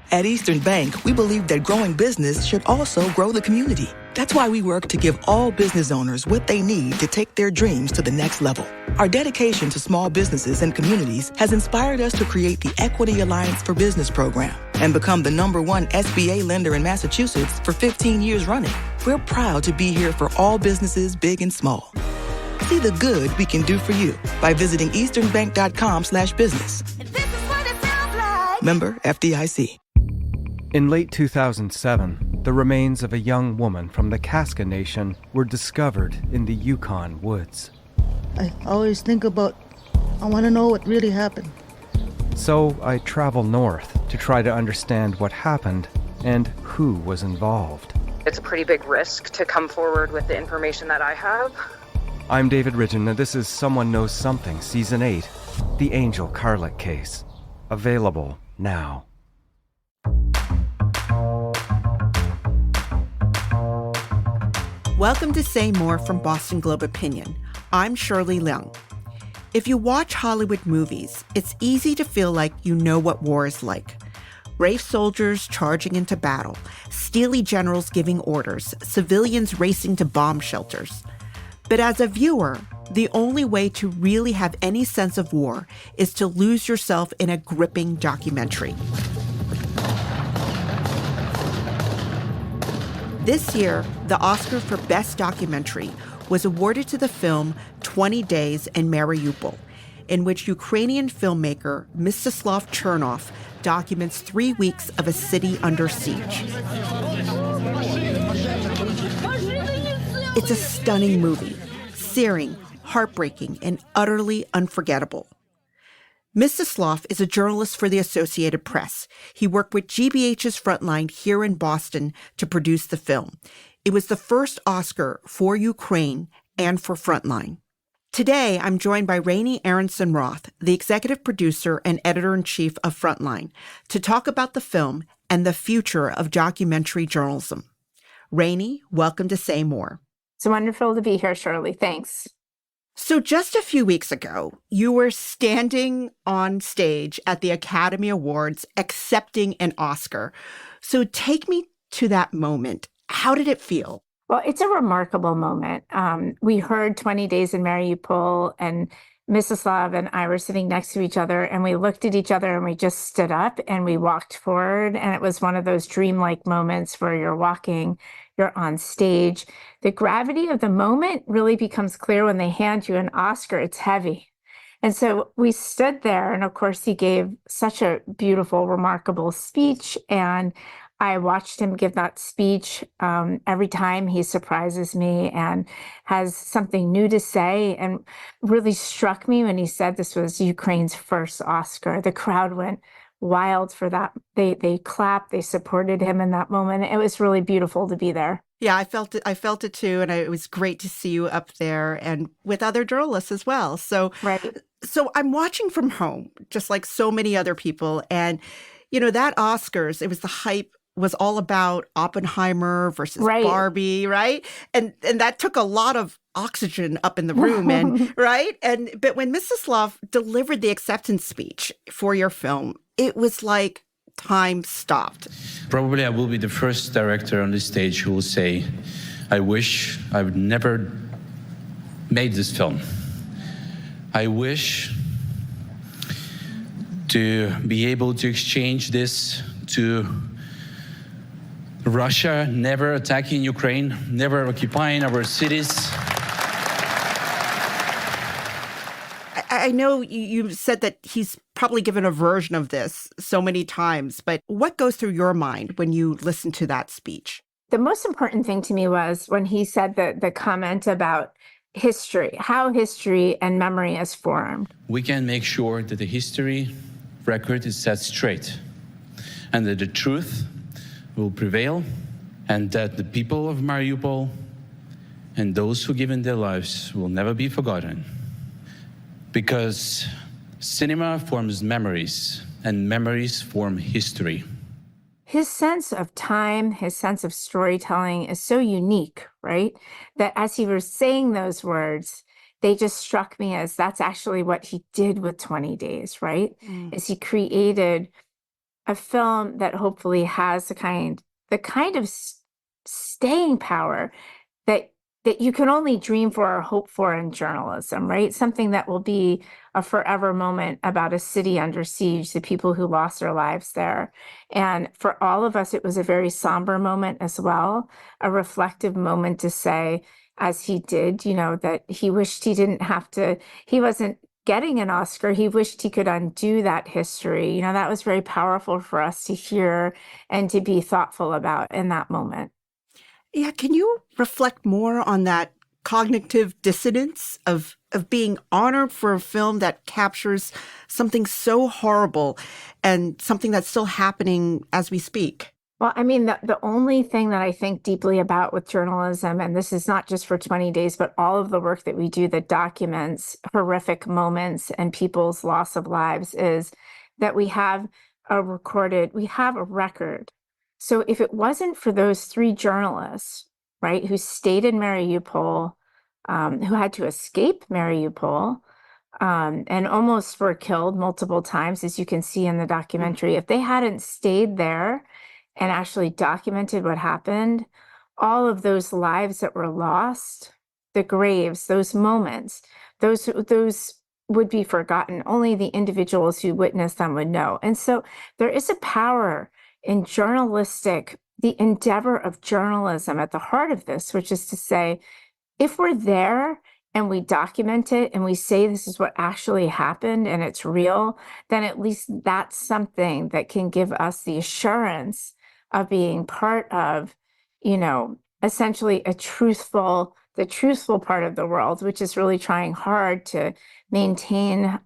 At Eastern Bank, we believe that growing business should also grow the community. That's why we work to give all business owners what they need to take their dreams to the next level. Our dedication to small businesses and communities has inspired us to create the Equity Alliance for Business program and become the #1 SBA lender in Massachusetts for 15 years running. We're proud to be here for all businesses, big and small. See the good we can do for you by visiting easternbank.com/business. This is what it sounds like. Member FDIC. In late 2007, the remains of a young woman from the Kaska Nation were discovered in the Yukon woods. I always think about, I want to know what really happened. So I travel north to try to understand what happened and who was involved. It's a pretty big risk to come forward with the information that I have. I'm David Ridgen, and this is Someone Knows Something, Season 8, The Angel Carlick Case. Available now. Welcome to Say More from Boston Globe Opinion. I'm Shirley Leung. If you watch Hollywood movies, it's easy to feel like you know what war is like. Brave soldiers charging into battle, steely generals giving orders, civilians racing to bomb shelters. But as a viewer, the only way to really have any sense of war is to lose yourself in a gripping documentary. This year, the Oscar for Best Documentary was awarded to the film 20 Days in Mariupol, in which Ukrainian filmmaker Mstislav Chernov documents 3 weeks of a city under siege. It's a stunning movie, searing, heartbreaking, and utterly unforgettable. Mstislav is a journalist for the Associated Press. He worked with GBH's Frontline here in Boston to produce the film. It was the first Oscar for Ukraine and for Frontline. Today, I'm joined by Raney Aronson-Rath, the executive producer and editor-in-chief of Frontline, to talk about the film and the future of documentary journalism. Raney, welcome to Say More. It's wonderful to be here, Shirley. Thanks. So just a few weeks ago, you were standing on stage at the Academy Awards accepting an Oscar. So take me to that moment. How did it feel? Well, it's a remarkable moment. We heard 20 Days in Mariupol, and Mstislav and I were sitting next to each other, and we looked at each other and we just stood up and we walked forward. And it was one of those dreamlike moments where you're walking, you're on stage. The gravity of the moment really becomes clear when they hand you an Oscar. It's heavy. And so we stood there, and of course he gave such a beautiful, remarkable speech. And I watched him give that speech. Every time he surprises me and has something new to say, and really struck me when he said this was Ukraine's first Oscar. The crowd went wild for that. They clapped, they supported him in that moment. It was really beautiful to be there. Yeah, I felt it too. And it was great to see you up there and with other journalists as well. So, Right. So I'm watching from home, just like so many other people. And, you know, that Oscars, it was the hype was all about Oppenheimer versus Right. Barbie, right? And that took a lot of oxygen up in the room, and right? But when Mstislav delivered the acceptance speech for your film, it was like time stopped. Probably I will be the first director on this stage who will say, I wish I would never made this film. I wish to be able to exchange this to Russia never attacking Ukraine, never occupying our cities. I know you said that he's probably given a version of this so many times, but what goes through your mind when you listen to that speech? The most important thing to me was when he said the comment about history, how history and memory is formed. We can make sure that the history record is set straight and that the truth will prevail, and that the people of Mariupol and those who given their lives will never be forgotten. Because cinema forms memories, and memories form history. His sense of time, his sense of storytelling is so unique, right? That as he was saying those words, they just struck me as that's actually what he did with 20 Days, right? Is he created a film that hopefully has the kind of staying power that you can only dream for or hope for in journalism, right? Something that will be a forever moment about a city under siege, the people who lost their lives there. And for all of us, it was a very somber moment as well, a reflective moment to say, as he did, that he wished he didn't have to, he wasn't getting an Oscar. He wished he could undo that history. That was very powerful for us to hear and to be thoughtful about in that moment. Yeah, can you reflect more on that cognitive dissonance of being honored for a film that captures something so horrible and something that's still happening as we speak? Well, I mean, the only thing that I think deeply about with journalism, and this is not just for 20 days, but all of the work that we do that documents horrific moments and people's loss of lives, is that we have a record. So if it wasn't for those 3 journalists, right, who stayed in Mariupol, who had to escape Mariupol, and almost were killed multiple times, as you can see in the documentary, if they hadn't stayed there and actually documented what happened, all of those lives that were lost, the graves, those moments, those would be forgotten. Only the individuals who witnessed them would know. And so there is a power in the endeavor of journalism at the heart of this, which is to say, if we're there and we document it and we say this is what actually happened and it's real, then at least that's something that can give us the assurance of being part of, essentially the truthful part of the world, which is really trying hard to maintain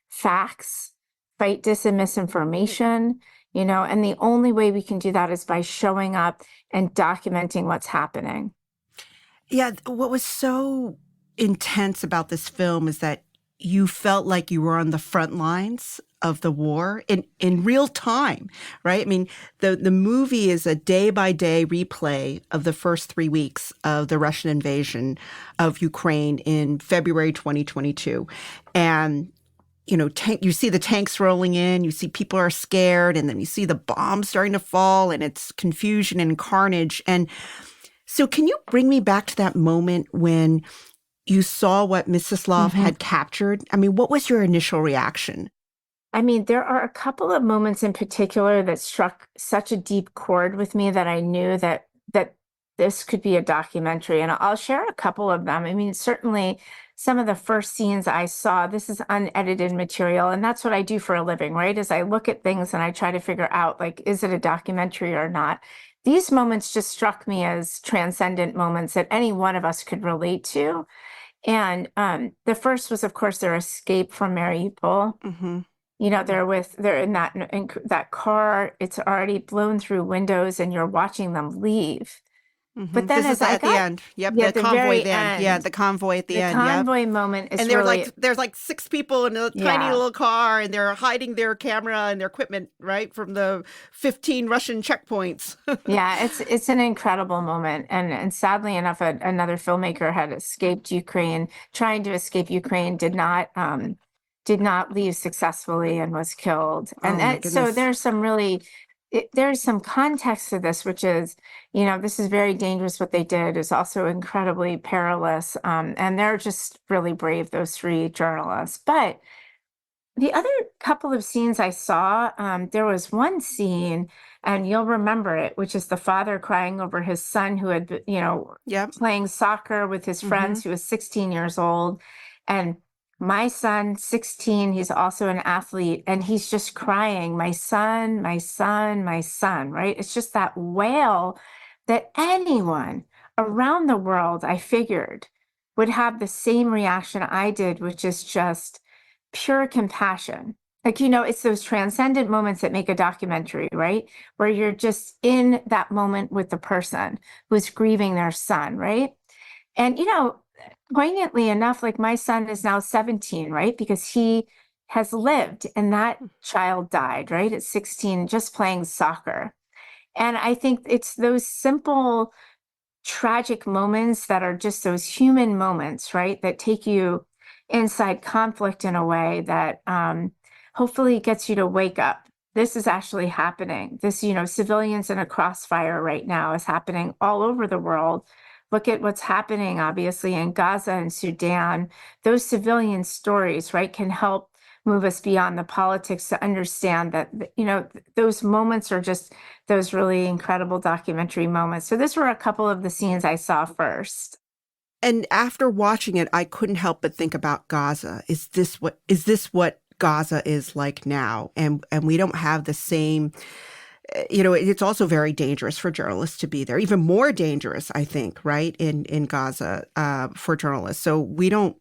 facts, fight dis and misinformation, and the only way we can do that is by showing up and documenting what's happening. Yeah, what was so intense about this film is that you felt like you were on the front lines of the war in real time, right? I mean, the movie is a day-by-day replay of the first 3 weeks of the Russian invasion of Ukraine in February 2022. And you see the tanks rolling in, you see people are scared, and then you see the bombs starting to fall, and it's confusion and carnage. And so can you bring me back to that moment when you saw what Mstislav had captured? I mean, what was your initial reaction? I mean, there are a couple of moments in particular that struck such a deep chord with me that I knew that this could be a documentary. And I'll share a couple of them. I mean, certainly some of the first scenes I saw, this is unedited material. And that's what I do for a living, right? Is I look at things and I try to figure out, like, is it a documentary or not? These moments just struck me as transcendent moments that any one of us could relate to. And the first was, of course, their escape from Mariupol. Mm-hmm. They're in that car. It's already blown through windows, and you're watching them leave. Mm-hmm. But then, this is at the end. Yep, yeah, the convoy then. Yeah, the convoy at the end. The convoy moment is and there's like 6 people in a tiny little car, and they're hiding their camera and their equipment, right, from the 15 Russian checkpoints. Yeah, it's an incredible moment, and sadly enough, another filmmaker had escaped Ukraine, trying to escape Ukraine, did not leave successfully and was killed. And so there's some context to this, which is, this is very dangerous. What they did is also incredibly perilous. And they're just really brave, those 3 journalists. But the other couple of scenes I saw, there was one scene, and you'll remember it, which is the father crying over his son who had, playing soccer with his friends, who was 16 years old. And my son, 16, he's also an athlete, and he's just crying, my son, my son, my son, right? It's just that wail that anyone around the world, I figured, would have the same reaction I did, which is just pure compassion. Like, it's those transcendent moments that make a documentary, right? Where you're just in that moment with the person who's grieving their son, right? And, poignantly enough, like, my son is now 17, right? Because he has lived, and that child died, right? At 16, just playing soccer. And I think it's those simple, tragic moments that are just those human moments, right? That take you inside conflict in a way that hopefully gets you to wake up this is actually happening. This, civilians in a crossfire right now is happening all over the world. Look at what's happening, obviously, in Gaza and Sudan. Those civilian stories, right, can help move us beyond the politics to understand that, those moments are just those really incredible documentary moments. So these were a couple of the scenes I saw first. And after watching it, I couldn't help but think about Gaza. Is this what Gaza is like now? And we don't have the same, it's also very dangerous for journalists to be there, even more dangerous, I think, right, in Gaza for journalists. So we don't,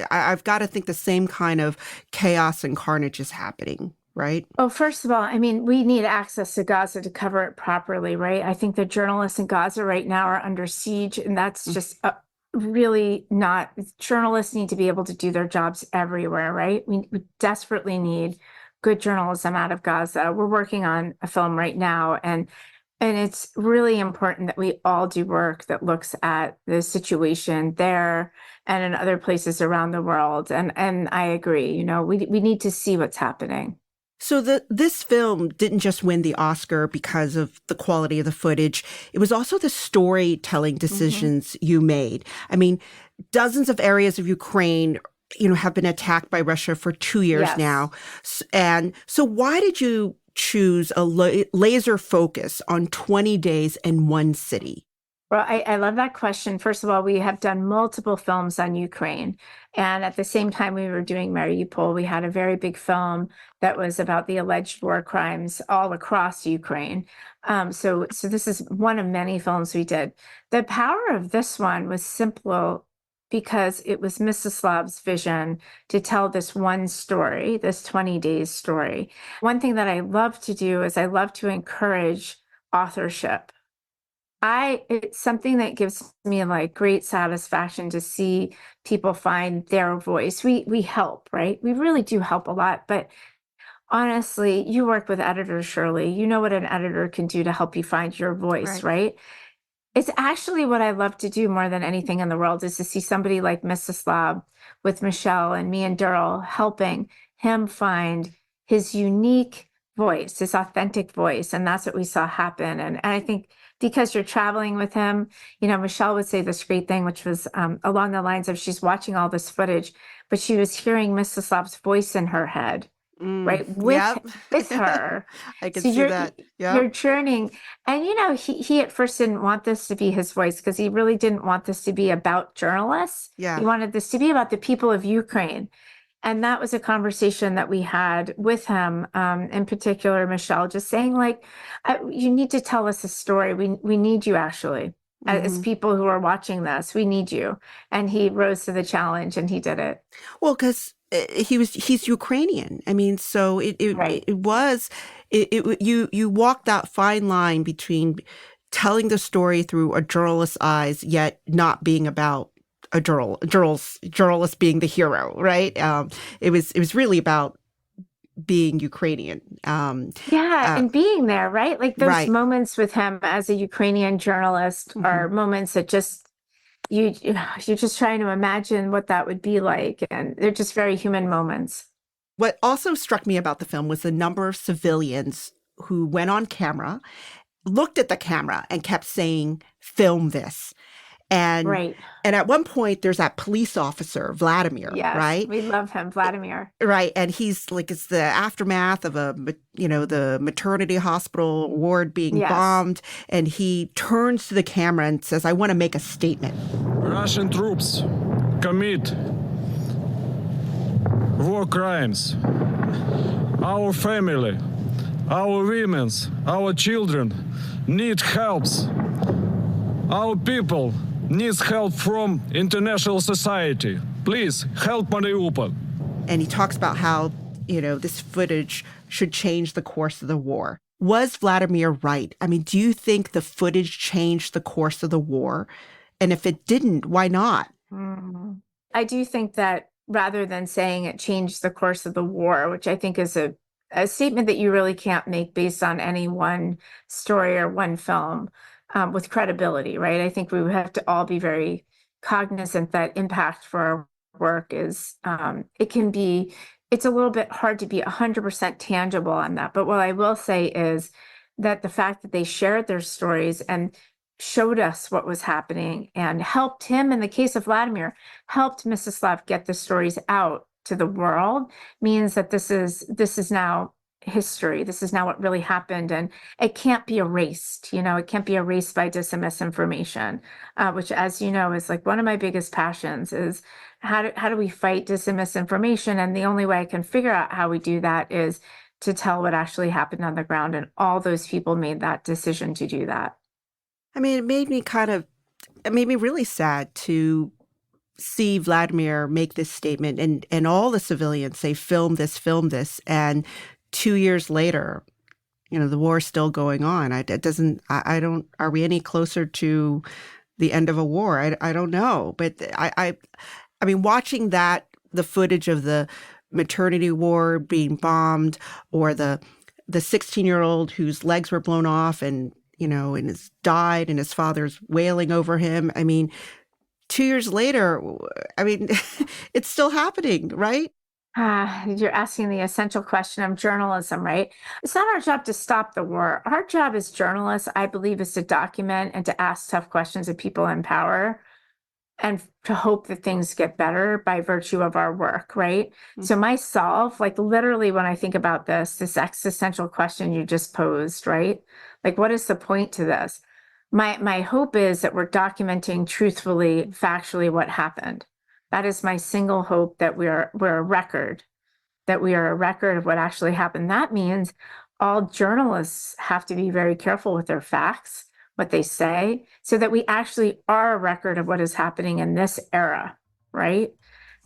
I've got to think the same kind of chaos and carnage is happening, right? Oh, first of all, I mean, we need access to Gaza to cover it properly, right? I think the journalists in Gaza right now are under siege, and that's just really not, journalists need to be able to do their jobs everywhere, right? We desperately need good journalism out of Gaza. We're working on a film right now, and it's really important that we all do work that looks at the situation there and in other places around the world. And I agree, we need to see what's happening. So this film didn't just win the Oscar because of the quality of the footage. It was also the storytelling decisions you made. I mean, dozens of areas of Ukraine, have been attacked by Russia for 2 years now. And so why did you choose a laser focus on 20 days in one city? Well, I love that question. First of all, we have done multiple films on Ukraine. And at the same time we were doing Mariupol, we had a very big film that was about the alleged war crimes all across Ukraine. So this is one of many films we did. The power of this one was simple because it was Mstislav's vision to tell this one story, this 20 days story. One thing that I love to do is I love to encourage authorship. It's something that gives me like great satisfaction to see people find their voice. We help, right? We really do help a lot. But honestly, you work with editors, Shirley. You know what an editor can do to help you find your voice, right? It's actually what I love to do more than anything in the world is to see somebody like Mstislav with Michelle and me and Daryl helping him find his unique voice, his authentic voice. And that's what we saw happen. And I think because you're traveling with him, Michelle would say this great thing, which was along the lines of she's watching all this footage, but she was hearing Mstislav's voice in her head, right? With her. I can see that. Yeah. You're journeying. And, he at first didn't want this to be his voice because he really didn't want this to be about journalists. Yeah. He wanted this to be about the people of Ukraine. And that was a conversation that we had with him, in particular, Michelle, just saying you need to tell us a story. We need you actually, as people who are watching this, we need you. And he rose to the challenge and he did it. Well, because he's Ukrainian. I mean, so you walked that fine line between telling the story through a journalist's eyes, yet not being about a journalist being the hero, right? It was really about being Ukrainian. And being there, right? Like those moments with him as a Ukrainian journalist are moments that just you're just trying to imagine what that would be like, and they're just very human moments. What also struck me about the film was the number of civilians who went on camera, looked at the camera, and kept saying, "Film this." And at one point, there's that police officer, Vladimir, right? We love him, Vladimir. Right. And he's like, it's the aftermath of the maternity hospital ward being bombed. And he turns to the camera and says, "I want to make a statement. Russian troops commit war crimes. Our family, our women, our children need helps. Our people needs help from international society. Please help Mariupol." And he talks about how, this footage should change the course of the war. Was Vladimir right? I mean, do you think the footage changed the course of the war? And if it didn't, why not? I do think that rather than saying it changed the course of the war, which I think is a statement that you really can't make based on any one story or one film, with credibility, right? I think we would have to all be very cognizant that impact for our work is, it can be it's a little bit hard to be 100% tangible on that. But what I will say is that the fact that they shared their stories and showed us what was happening and helped him, in the case of Vladimir, helped Mstislav get the stories out to the world means that this is now history. This is now what really happened, and it can't be erased. It can't be erased by misinformation, which, as you know, is like one of my biggest passions. Is how do we fight dis and misinformation? And the only way I can figure out how we do that is to tell what actually happened on the ground, and all those people made that decision to do that. I mean, it made me really sad to see Vladimir make this statement and all the civilians say, film this. And 2 years later, the war is still going on. Are we any closer to the end of a war? I don't know. But I mean, watching the footage of the maternity ward being bombed, or the 16-year-old whose legs were blown off and has died, and his father's wailing over him. I mean, 2 years later, I mean, it's still happening, right? You're asking the essential question of journalism, right? It's not our job to stop the war. Our job as journalists, I believe, is to document and to ask tough questions of people in power, and to hope that things get better by virtue of our work, right? Mm-hmm. So myself, like literally when I think about this existential question you just posed, right? Like, what is the point to this? My hope is that we're documenting truthfully, factually what happened. That is my single hope, that we're a record, that we are a record of what actually happened. That means all journalists have to be very careful with their facts, what they say, so that we actually are a record of what is happening in this era, right?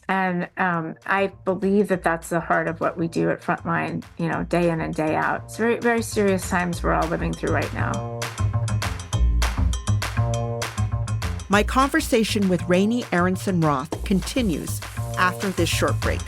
And I believe that that's the heart of what we do at Frontline, day in and day out. It's very, very serious times we're all living through right now. My conversation with Raney Aronson-Rath continues after this short break.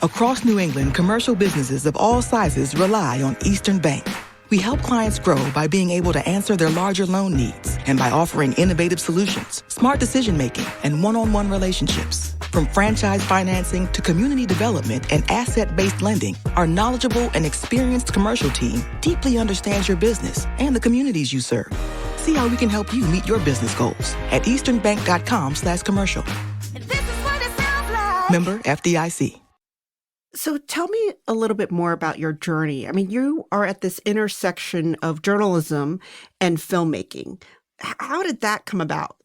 Across New England, commercial businesses of all sizes rely on Eastern Bank. We help clients grow by being able to answer their larger loan needs and by offering innovative solutions, smart decision-making, and one-on-one relationships. From franchise financing to community development and asset-based lending, our knowledgeable and experienced commercial team deeply understands your business and the communities you serve. See how we can help you meet your business goals at easternbank.com/commercial. This is what it sounds like. Member FDIC. So tell me a little bit more about your journey. I mean, you are at this intersection of journalism and filmmaking. How did that come about?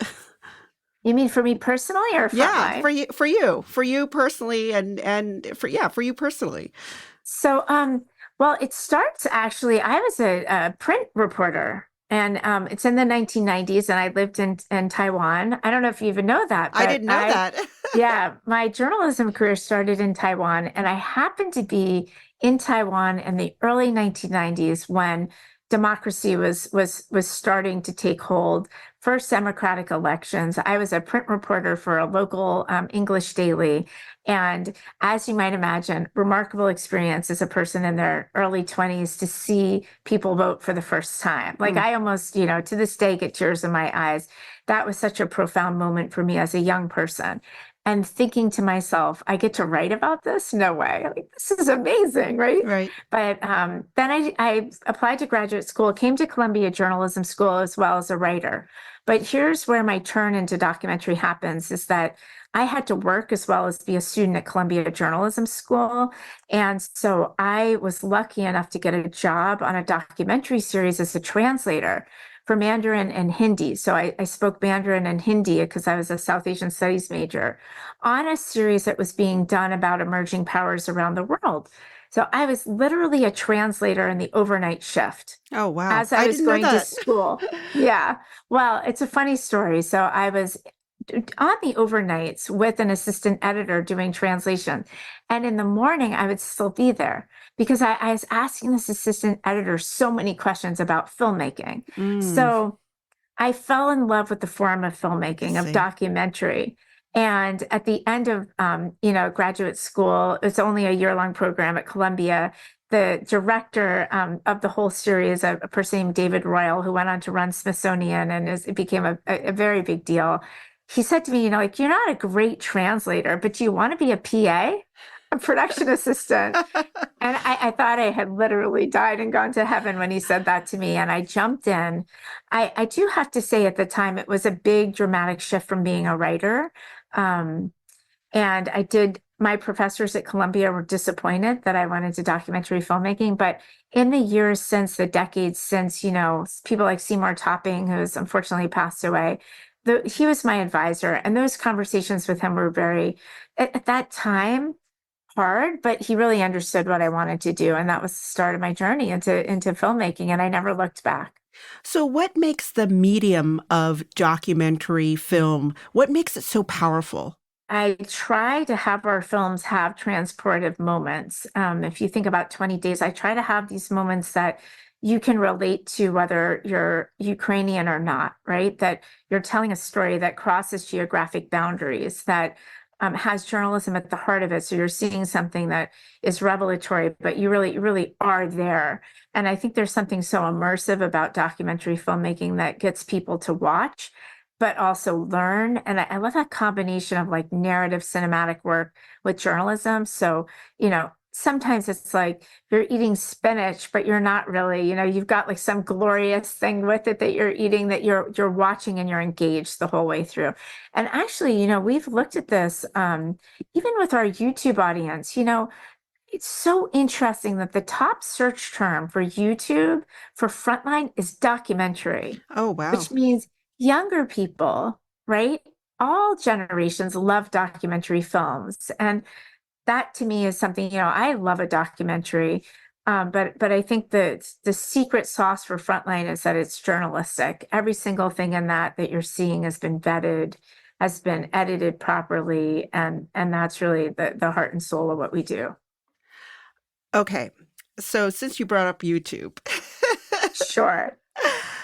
You mean for me personally, or Yeah, for you personally, and for you personally. So, well, it starts actually. I was a print reporter, and it's in the 1990s, and I lived in Taiwan. I don't know if you even know that. I didn't know that. Yeah, my journalism career started in Taiwan, and I happened to be in Taiwan in the early 1990s when democracy was starting to take hold. First democratic elections. I was a print reporter for a local English daily. And as you might imagine, remarkable experience as a person in their early 20s to see people vote for the first time. Like I almost, to this day, get tears in my eyes. That was such a profound moment for me as a young person. And thinking to myself, I get to write about this? No way. Like, this is amazing, right? Right. But then I applied to graduate school, came to Columbia Journalism School as well as a writer. But here's where my turn into documentary happens, is that I had to work as well as be a student at Columbia Journalism School. And so I was lucky enough to get a job on a documentary series as a translator for Mandarin and Hindi. So I spoke Mandarin and Hindi because I was a South Asian Studies major on a series that was being done about emerging powers around the world. So I was literally a translator in the overnight shift. Oh, wow. As I was going to school. Yeah. Well, it's a funny story. So I was on the overnights with an assistant editor doing translation. And in the morning, I would still be there because I was asking this assistant editor so many questions about filmmaking. So I fell in love with the form of filmmaking, of documentary. And at the end of, graduate school, it's only a year-long program at Columbia. The director of the whole series, a person named David Royal, who went on to run Smithsonian and it became a very big deal, he said to me, like, you're not a great translator, but do you want to be a PA, a production assistant? And I thought I had literally died and gone to heaven when he said that to me. And I jumped in. I do have to say at the time, it was a big dramatic shift from being a writer. And my professors at Columbia were disappointed that I went into documentary filmmaking. But in the years since, the decades since, people like Seymour Topping, who's unfortunately passed away, he was my advisor. And those conversations with him were very, at that time, hard, but he really understood what I wanted to do. And that was the start of my journey into filmmaking. And I never looked back. So what makes the medium of documentary film, what makes it so powerful? I try to have our films have transportive moments. If you think about 20 Days, I try to have these moments that you can relate to, whether you're Ukrainian or not, right? That you're telling a story that crosses geographic boundaries, that has journalism at the heart of it. So you're seeing something that is revelatory, but you really are there. And I think there's something so immersive about documentary filmmaking that gets people to watch, but also learn. And I love that combination of like narrative cinematic work with journalism. So, sometimes it's like you're eating spinach, but you're not really, you've got like some glorious thing with it that you're eating, that you're watching and you're engaged the whole way through. And actually, we've looked at this, even with our YouTube audience, it's so interesting that the top search term for YouTube for Frontline is documentary. Oh, wow. Which means younger people, right? All generations love documentary films. And that to me is something, I love a documentary, but I think that the secret sauce for Frontline is that it's journalistic. Every single thing in that you're seeing has been vetted, has been edited properly, and that's really the heart and soul of what we do. Okay, so since you brought up YouTube. Sure.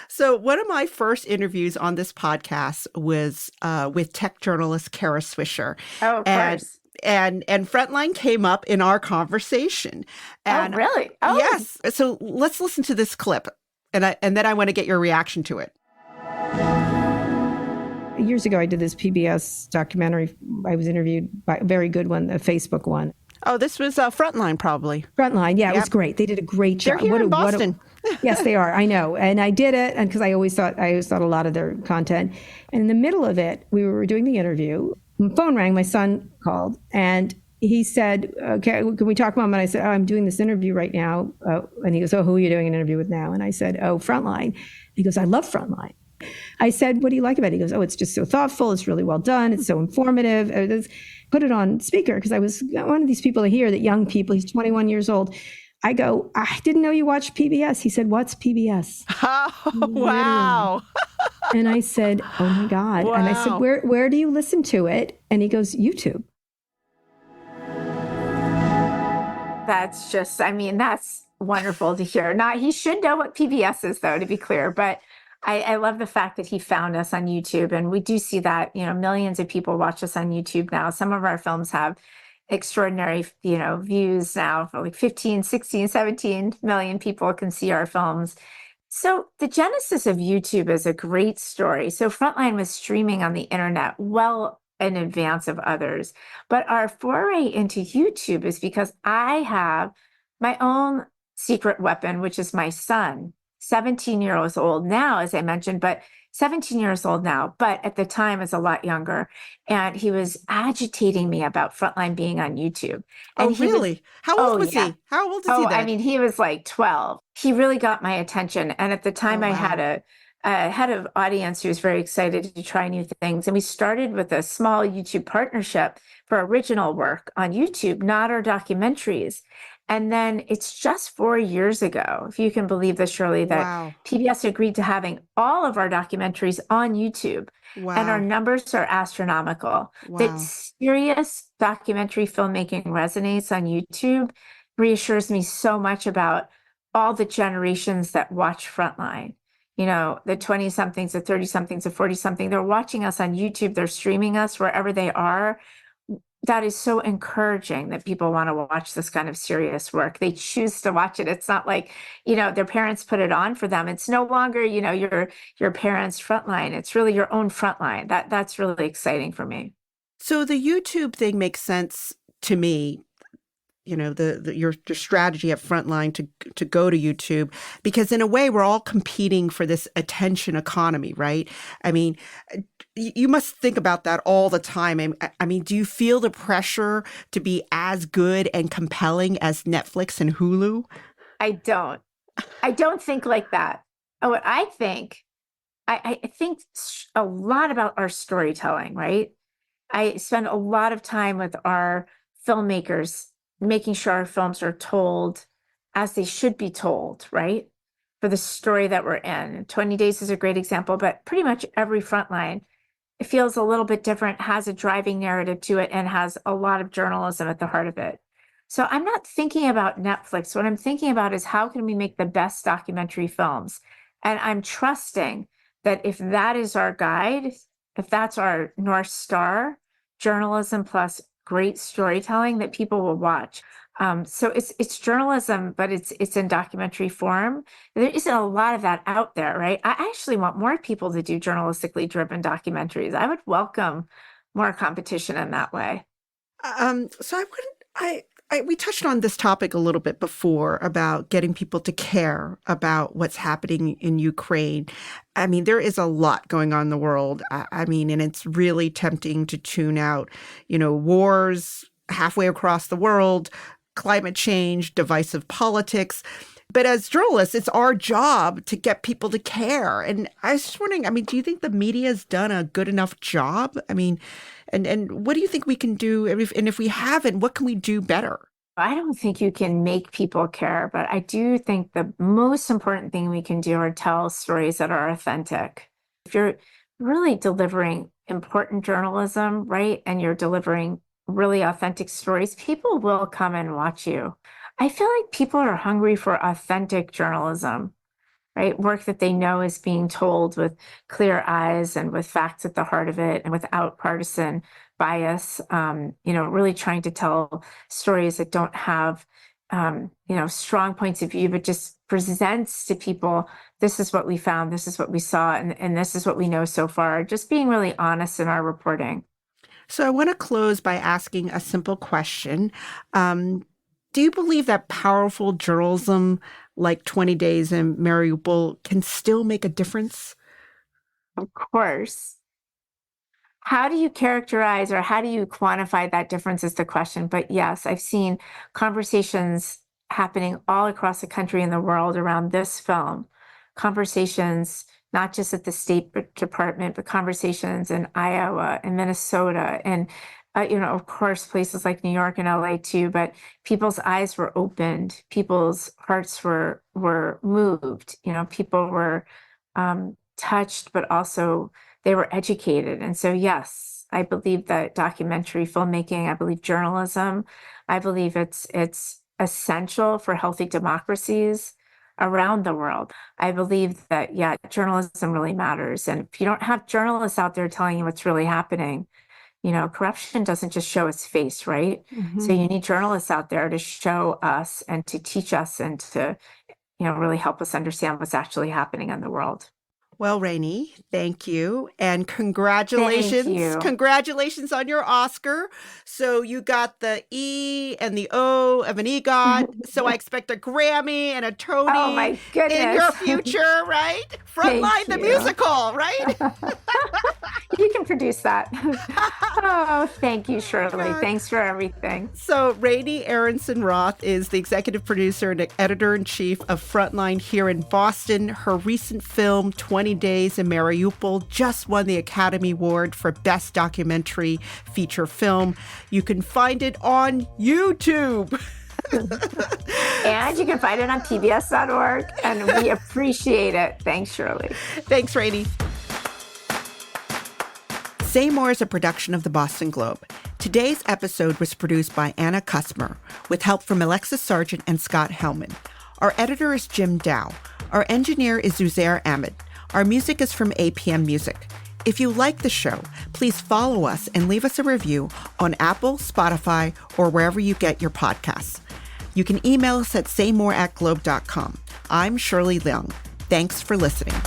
So one of my first interviews on this podcast was with tech journalist Kara Swisher. Oh, of course. And Frontline came up in our conversation. And, oh, really? Oh. Yes. So let's listen to this clip, and then I want to get your reaction to it. Years ago, I did this PBS documentary. I was interviewed by a very good one, a Facebook one. Oh, this was Frontline, probably. Frontline, yeah, It was great. They did a great job. They're here in Boston. Yes, they are. I know, and I did it, and because I always thought a lot of their content. And in the middle of it, we were doing the interview. My phone rang. My son called, and he said, "Okay, can we talk, Mom?" And I said, "Oh, I'm doing this interview right now." And he goes, "Oh, who are you doing an interview with now?" And I said, "Oh, Frontline." He goes, "I love Frontline." I said, "What do you like about it?" He goes, "Oh, it's just so thoughtful. It's really well done. It's so informative." Put it on speaker, because I was one of these people to hear that young people, he's 21 years old. I go, "I didn't know you watched PBS." He said, "What's PBS?" Oh, wow. And I said, "Oh my God." Wow. And I said, where do you listen to it? And he goes, "YouTube." That's just, that's wonderful to hear. He should know what PBS is, though, to be clear, but I love the fact that he found us on YouTube. And we do see that, millions of people watch us on YouTube now. Some of our films have extraordinary, views now, for like 15, 16, 17 million people can see our films. So the genesis of YouTube is a great story. So Frontline was streaming on the internet well in advance of others. But our foray into YouTube is because I have my own secret weapon, which is my son, 17 years old now, as I mentioned, but 17 years old now, but at the time is a lot younger. And he was agitating me about Frontline being on YouTube. And really? How old was he? How old is he then? He was like 12. He really got my attention. And at the time I had a head of audience who was very excited to try new things. And we started with a small YouTube partnership for original work on YouTube, not our documentaries. And then it's just 4 years ago, if you can believe this, Shirley, that PBS agreed to having all of our documentaries on YouTube. Wow. And our numbers are astronomical. Wow. That serious documentary filmmaking resonates on YouTube reassures me so much about all the generations that watch Frontline. The 20-somethings, the 30-somethings, the 40-something, they're watching us on YouTube. They're streaming us wherever they are. that is so encouraging that people want to watch this kind of serious work. They choose to watch it. It's not like, their parents put it on for them. It's no longer, your parents' Frontline. It's really your own Frontline. That's really exciting for me. So the YouTube thing makes sense to me. Your strategy at Frontline to go to YouTube, because in a way we're all competing for this attention economy, right? I mean, you must think about that all the time. I mean, do you feel the pressure to be as good and compelling as Netflix and Hulu? I don't think like that. What I think a lot about our storytelling, right? I spend a lot of time with our filmmakers, making sure our films are told as they should be told, right? For the story that we're in. 20 Days is a great example, but pretty much every Frontline, it feels a little bit different, has a driving narrative to it, and has a lot of journalism at the heart of it. So I'm not thinking about Netflix. What I'm thinking about is how can we make the best documentary films? And I'm trusting that if that is our guide, if that's our North Star, journalism plus great storytelling, that people will watch. So it's journalism, but it's in documentary form. There isn't a lot of that out there, right? I actually want more people to do journalistically driven documentaries. I would welcome more competition in that way. So we touched on this topic a little bit before about getting people to care about what's happening in Ukraine. I mean, there is a lot going on in the world. I mean, and it's really tempting to tune out, wars halfway across the world, climate change, divisive politics. But as journalists, it's our job to get people to care. And I was just wondering, do you think the media has done a good enough job? And what do you think we can do? And if we haven't, what can we do better? I don't think you can make people care, but I do think the most important thing we can do are tell stories that are authentic. If you're really delivering important journalism, right, and you're delivering really authentic stories, people will come and watch you. I feel like people are hungry for authentic journalism, right? Work that they know is being told with clear eyes and with facts at the heart of it and without partisan bias, really trying to tell stories that don't have, strong points of view, but just presents to people, this is what we found, this is what we saw, and this is what we know so far. Just being really honest in our reporting. So I want to close by asking a simple question. Do you believe that powerful journalism like 20 Days in Mariupol can still make a difference? Of course. How do you characterize or how do you quantify that difference is the question. But yes, I've seen conversations happening all across the country and the world around this film. Conversations not just at the State Department, but conversations in Iowa and Minnesota and of course, places like New York and LA too, but people's eyes were opened, people's hearts were moved, people were touched, but also they were educated. And so, yes, I believe that documentary filmmaking, I believe journalism, I believe it's essential for healthy democracies around the world. I believe that, journalism really matters. And if you don't have journalists out there telling you what's really happening, corruption doesn't just show its face, right? Mm-hmm. So you need journalists out there to show us and to teach us and to, really help us understand what's actually happening in the world. Well, Raney, thank you. And congratulations. Thank you. Congratulations on your Oscar. So you got the E and the O of an EGOT. So I expect a Grammy and a Tony oh my goodness. In your future, right? Frontline the musical, right? You can produce that. Oh, thank you, Shirley. Thanks for everything. So Raney Aronson-Rath is the executive producer and editor-in-chief of Frontline here in Boston. Her recent film, 20 Days in Mariupol, just won the Academy Award for Best Documentary Feature Film. You can find it on YouTube. And you can find it on pbs.org, and we appreciate it. Thanks, Shirley. Thanks, Raney. Say More is a production of the Boston Globe. Today's episode was produced by Anna Kusmer, with help from Alexis Sargent and Scott Hellman. Our editor is Jim Dow. Our engineer is Zuzair Ahmed. Our music is from APM Music. If you like the show, please follow us and leave us a review on Apple, Spotify, or wherever you get your podcasts. You can email us at saymore@globe.com. I'm Shirley Leung. Thanks for listening.